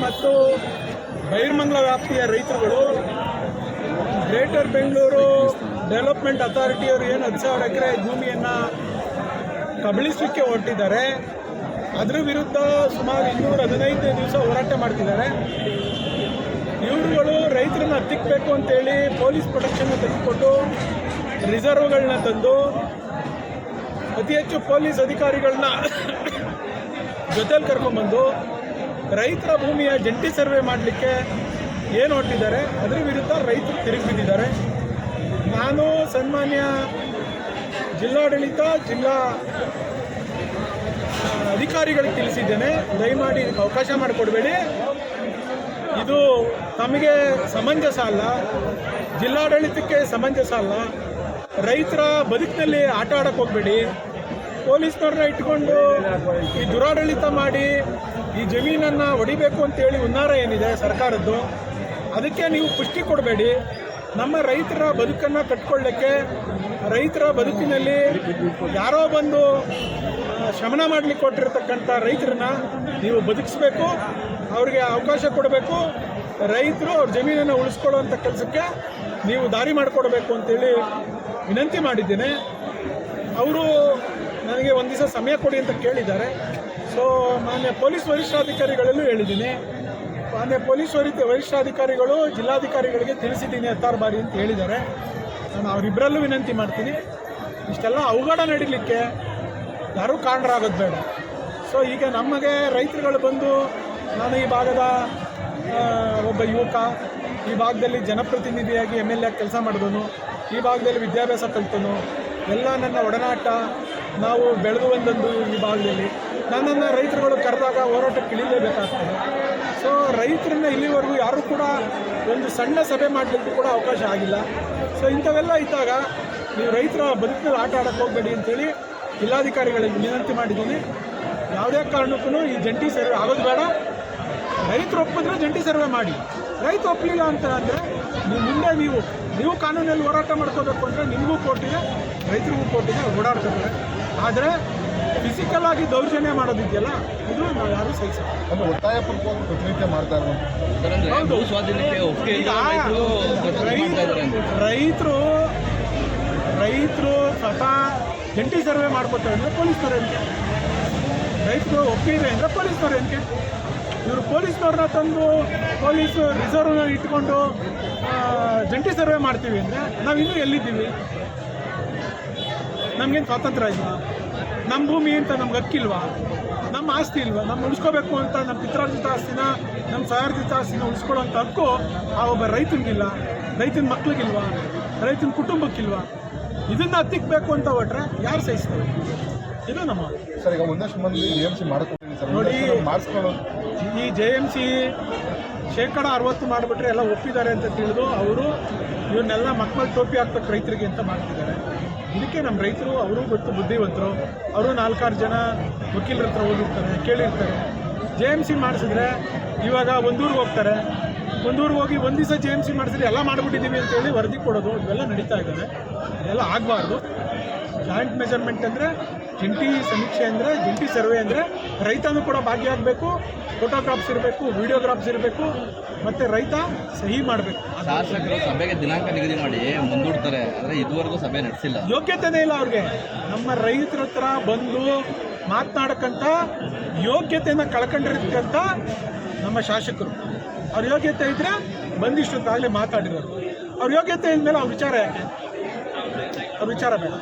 ಮತ್ತು ಬೈರ್ಮಂಗಲ ವ್ಯಾಪ್ತಿಯ ರೈತರುಗಳು ಗ್ರೇಟರ್ ಬೆಂಗಳೂರು ಡೆವಲಪ್ಮೆಂಟ್ ಅಥಾರಿಟಿಯವರು ಏನು 10,000 ಎಕರೆ ಭೂಮಿಯನ್ನು ಕಬಳಿಸಲಿಕ್ಕೆ ಹೊರಟಿದ್ದಾರೆ. ಅದರ ವಿರುದ್ಧ ಸುಮಾರು 215 ದಿವಸ ಹೋರಾಟ ಮಾಡ್ತಿದ್ದಾರೆ. ಇವರುಗಳು ರೈತರನ್ನ ಹತ್ತಿಕ್ಕಬೇಕು ಅಂತೇಳಿ ಪೊಲೀಸ್ ಪ್ರೊಟೆಕ್ಷನ್ ತೆಗೆದುಕೊಟ್ಟು ರಿಸರ್ವ್ಗಳನ್ನ ತಂದು ಅತಿ ಹೆಚ್ಚು ಪೊಲೀಸ್ ಅಧಿಕಾರಿಗಳನ್ನ ಜೊತೆಲಿ ಕರ್ಕೊಂಡ್ಬಂದು ರೈತರ ಭೂಮಿಯ ಜಂಟಿ ಸರ್ವೆ ಮಾಡಲಿಕ್ಕೆ ಏನು ಹೊರಟಿದ್ದಾರೆ ಅದರ ವಿರುದ್ಧ ರೈತರು ತಿರುಗಿ ಬಿದ್ದಿದ್ದಾರೆ. ನಾನು ಸನ್ಮಾನ್ಯ ಜಿಲ್ಲಾಡಳಿತ ಜಿಲ್ಲಾ ಅಧಿಕಾರಿಗಳಿಗೆ ತಿಳಿಸಿದ್ದೇನೆ, ದಯಮಾಡಿ ಇದಕ್ಕೆ ಅವಕಾಶ ಮಾಡಿಕೊಡಬೇಡಿ. ಇದು ತಮಗೆ ಸಮಂಜಸ ಅಲ್ಲ, ಜಿಲ್ಲಾಡಳಿತಕ್ಕೆ ಸಮಂಜಸ ಅಲ್ಲ. ರೈತರ ಬದುಕಿನಲ್ಲಿ ಆಟ ಆಡಕ್ಕೆ ಹೋಗಬೇಡಿ. ಪೊಲೀಸ್ನವ್ರನ್ನ ಇಟ್ಕೊಂಡು ಈ ದುರಾಡಳಿತ ಮಾಡಿ ಈ ಜಮೀನನ್ನು ಹೊಡಿಬೇಕು ಅಂತೇಳಿ ಹುನ್ನಾರ ಏನಿದೆ ಸರ್ಕಾರದ್ದು, ಅದಕ್ಕೆ ನೀವು ಪುಷ್ಟಿ ಕೊಡಬೇಡಿ. ನಮ್ಮ ರೈತರ ಬದುಕನ್ನು ಕಟ್ಕೊಳ್ಳೋಕ್ಕೆ, ರೈತರ ಬದುಕಿನಲ್ಲಿ ಯಾರೋ ಬಂದು ಶಮನ ಮಾಡಲಿಕ್ಕೆ ಕೊಟ್ಟಿರ್ತಕ್ಕಂಥ ರೈತರನ್ನ ನೀವು ಬದುಕಿಸ್ಬೇಕು, ಅವ್ರಿಗೆ ಅವಕಾಶ ಕೊಡಬೇಕು. ರೈತರು ಅವ್ರ ಜಮೀನನ್ನು ಉಳಿಸ್ಕೊಳ್ಳೋವಂಥ ಕೆಲಸಕ್ಕೆ ನೀವು ದಾರಿ ಮಾಡಿಕೊಡ್ಬೇಕು ಅಂತೇಳಿ ವಿನಂತಿ ಮಾಡಿದ್ದೇನೆ. ಅವರು ನನಗೆ ಒಂದು ದಿವಸ ಸಮಯ ಕೊಡಿ ಅಂತ ಕೇಳಿದ್ದಾರೆ. ಸೊ ಮಾನ್ಯ ಪೊಲೀಸ್ ವರಿಷ್ಠಾಧಿಕಾರಿಗಳಲ್ಲೂ ಹೇಳಿದ್ದೀನಿ. ಮಾನ್ಯ ಪೊಲೀಸ್ ವರಿಷ್ಠಾಧಿಕಾರಿಗಳು ಜಿಲ್ಲಾಧಿಕಾರಿಗಳಿಗೆ ತಿಳಿಸಿದ್ದೀನಿ 16 ಬಾರಿ ಅಂತ ಹೇಳಿದ್ದಾರೆ. ನಾನು ಅವರಿಬ್ಬರಲ್ಲೂ ವಿನಂತಿ ಮಾಡ್ತೀನಿ, ಇಷ್ಟೆಲ್ಲ ಅವಘಡ ನಡೀಲಿಕ್ಕೆ ಯಾರೂ ಕಾರಣರಾಗೋದು ಬೇಡ. ಸೊ ಈಗ ನಮಗೆ ರೈತರುಗಳು ಬಂದು, ನಾನು ಈ ಭಾಗದ ಒಬ್ಬ ಯುವಕ, ಈ ಭಾಗದಲ್ಲಿ ಜನಪ್ರತಿನಿಧಿಯಾಗಿ MLA ಆಗಿ ಕೆಲಸ ಮಾಡಿದನು, ಈ ಭಾಗದಲ್ಲಿ ವಿದ್ಯಾಭ್ಯಾಸ ಕಲಿತನು, ಎಲ್ಲ ನನ್ನ ಒಡನಾಟ, ನಾವು ಬೆಳೆದು ಬಂದದ್ದು ಈ ಭಾಗದಲ್ಲಿ. ನನ್ನನ್ನು ರೈತರುಗಳು ಕರೆದಾಗ ಹೋರಾಟಕ್ಕೆ ಇಳಿಲೇಬೇಕಾಗ್ತದೆ. ಸೊ ರೈತರನ್ನ ಇಲ್ಲಿವರೆಗೂ ಯಾರೂ ಕೂಡ ಒಂದು ಸಣ್ಣ ಸಭೆ ಮಾಡಲಿಕ್ಕೂ ಕೂಡ ಅವಕಾಶ ಆಗಿಲ್ಲ. ಸೊ ಇಂಥವೆಲ್ಲ ಇದ್ದಾಗ ನೀವು ರೈತರ ಬದುಕಿನಲ್ಲಿ ಆಟ ಆಡಕ್ಕೆ ಹೋಗಬೇಡಿ ಅಂತೇಳಿ ಜಿಲ್ಲಾಧಿಕಾರಿಗಳಿಗೆ ವಿನಂತಿ ಮಾಡಿದ್ದೀನಿ. ಯಾವುದೇ ಕಾರಣಕ್ಕೂ ಈ ಜಂಟಿ ಸರ್ವೆ ಆಗೋದು ಬೇಡ. ರೈತರು ಒಪ್ಪಿದ್ರೆ ಜಂಟಿ ಸರ್ವೆ ಮಾಡಿ. ರೈತ ಒಪ್ಪಲಿಲ್ಲ ಅಂತ ಅಂದರೆ ಮುಂದೆ ನೀವು ಕಾನೂನಲ್ಲಿ ಹೋರಾಟ ಮಾಡ್ಕೋಬೇಕು ಅಂದರೆ ನಿಮಗೂ ಕೋರ್ಟಿದೆ, ರೈತರಿಗೂ ಕೋರ್ಟಿದೆ, ಓಡಾಡ್ತಾರೆ. ಆದರೆ ಫಿಸಿಕಲ್ ಆಗಿ ದೌರ್ಜನ್ಯ ಮಾಡೋದಿದೆಯಲ್ಲ, ಇದು ನಾವು ಯಾರೂ ಸಹಿಸಲ್ಲ. ಒತ್ತಾಯಪೂರ್ವಕವಾಗಿ ಪ್ರತಿನಿತ್ಯ ಮಾಡ್ತಾರೆ. ರೈತರು ಸ್ವತಃ ಜಂಟಿ ಸರ್ವೆ ಮಾಡ್ಕೊತಾರೆ ಅಂದರೆ ಪೊಲೀಸ್ನವ್ರು ಏನಕ್ಕೆ? ರೈತರು ಒಪ್ಪಿದ್ರೆ ಅಂದರೆ ಪೊಲೀಸ್ನವ್ರು ಏನಕ್ಕೆ? ಇವರು ಪೊಲೀಸ್ನವ್ರನ್ನ ತಂದು ಪೊಲೀಸು ರಿಸರ್ವ್ನ ಇಟ್ಕೊಂಡು ಜಂಟಿ ಸರ್ವೆ ಮಾಡ್ತೀವಿ ಅಂದರೆ ನಾವಿನ್ನೂ ಎಲ್ಲಿದ್ದೀವಿ? ನಮಗೇನು ಸ್ವಾತಂತ್ರ್ಯ ಇಲ್ಲ? ನಮ್ಮ ಭೂಮಿ ಅಂತ ನಮ್ಗೆ ಹಕ್ಕಿಲ್ವಾ? ನಮ್ಮ ಆಸ್ತಿ ಇಲ್ವಾ? ನಮ್ಮ ಉಳಿಸ್ಕೋಬೇಕು ಅಂತ ನಮ್ಮ ಪಿತ್ರಾರ್ಜಿತ ಆಸ್ತಿನ, ನಮ್ಮ ಸ್ವಯಾರ್ಜಿತ ಆಸ್ತಿನ ಉಳಿಸ್ಕೊಳ್ಳೋಂಥ ಹಕ್ಕು ಆ ಒಬ್ಬ ರೈತನಿಗಿಲ್ಲ, ರೈತನ ಮಕ್ಳಿಗಿಲ್ವಾ, ರೈತನ ಕುಟುಂಬಕ್ಕಿಲ್ವಾ? ಇದನ್ನು ಹತ್ತಿಕ್ಬೇಕು ಅಂತ ಹೊಟ್ರೆ ಯಾರು ಸಹಿಸ್ತಾರೆ? ಇದು ನಮ್ಮ ಸರ್. ಈಗ ಒಂದಷ್ಟು ಮಂದಿ JMC ನೋಡಿ, ಈ JMC 60% ಮಾಡಿಬಿಟ್ರೆ ಎಲ್ಲ ಒಪ್ಪಿದ್ದಾರೆ ಅಂತ ತಿಳಿದು ಅವರು ಇವನ್ನೆಲ್ಲ ಮಕ್ಕಳ ಟೋಪಿ ಹಾಕ್ಬೇಕು ರೈತರಿಗೆ ಅಂತ ಮಾಡ್ತಿದ್ದಾರೆ. ಇದಕ್ಕೆ ನಮ್ಮ ರೈತರು ಅವರು ಗೊತ್ತು, ಬುದ್ಧಿವಂತರು, ಅವರು 4-6 ಜನ ವಕೀಲರ ಹತ್ರ ಹೋಗಿರ್ತಾರೆ, ಕೇಳಿರ್ತಾರೆ. JMC ಮಾಡಿಸಿದ್ರೆ ಇವಾಗ ಒಂದೂರಿಗೆ ಹೋಗ್ತಾರೆ, ಒಂದೂರಿಗೆ ಹೋಗಿ ಒಂದು ದಿವಸ JMC ಮಾಡಿಸಿದ್ರೆ ಎಲ್ಲ ಮಾಡಿಬಿಟ್ಟಿದ್ದೀವಿ ಅಂತೇಳಿ ವರದಿ ಕೊಡೋದು, ಇವೆಲ್ಲ ನಡೀತಾ ಇದ್ದಾವೆ. ಇದೆಲ್ಲ ಆಗಬಾರ್ದು. ಜಾಯಿಂಟ್ ಮೆಜರ್ಮೆಂಟ್ ಅಂದರೆ, ಜಂಟಿ ಸಮೀಕ್ಷೆ ಅಂದರೆ, ಜಂಟಿ ಸರ್ವೆ ಅಂದರೆ ರೈತನೂ ಕೂಡ ಭಾಗಿಯಾಗಬೇಕು, ಫೋಟೋಗ್ರಾಫ್ಸ್ ಇರಬೇಕು, ವಿಡಿಯೋಗ್ರಾಫ್ಸ್ ಇರಬೇಕು, ಮತ್ತು ರೈತ ಸಹಿ ಮಾಡಬೇಕು. ಶಾಸಕರು ಸಭೆಗೆ ದಿನಾಂಕ ನಿಗದಿ ಮಾಡಿ ಮುಂದೂಡ್ತಾರೆ, ಆದರೆ ಇದುವರೆಗೂ ಸಭೆ ನಡೆಸಿಲ್ಲ. ಯೋಗ್ಯತೆನೇ ಇಲ್ಲ ಅವ್ರಿಗೆ. ನಮ್ಮ ರೈತರ ಹತ್ರ ಬಂದು ಮಾತನಾಡಕ್ಕಂಥ ಯೋಗ್ಯತೆಯನ್ನು ಕಳ್ಕೊಂಡಿರ್ತಕ್ಕಂಥ ನಮ್ಮ ಶಾಸಕರು. ಅವ್ರ ಯೋಗ್ಯತೆ ಇದ್ದರೆ ಬಂದಿಷ್ಟೊತ್ತಾಗಲೇ ಮಾತಾಡಿರೋರು. ಅವ್ರ ಯೋಗ್ಯತೆ ಇದ್ಮೇಲೆ ಅವ್ರ ವಿಚಾರ ಯಾಕೆ? ಅವ್ರ ವಿಚಾರ ಬೇಡ.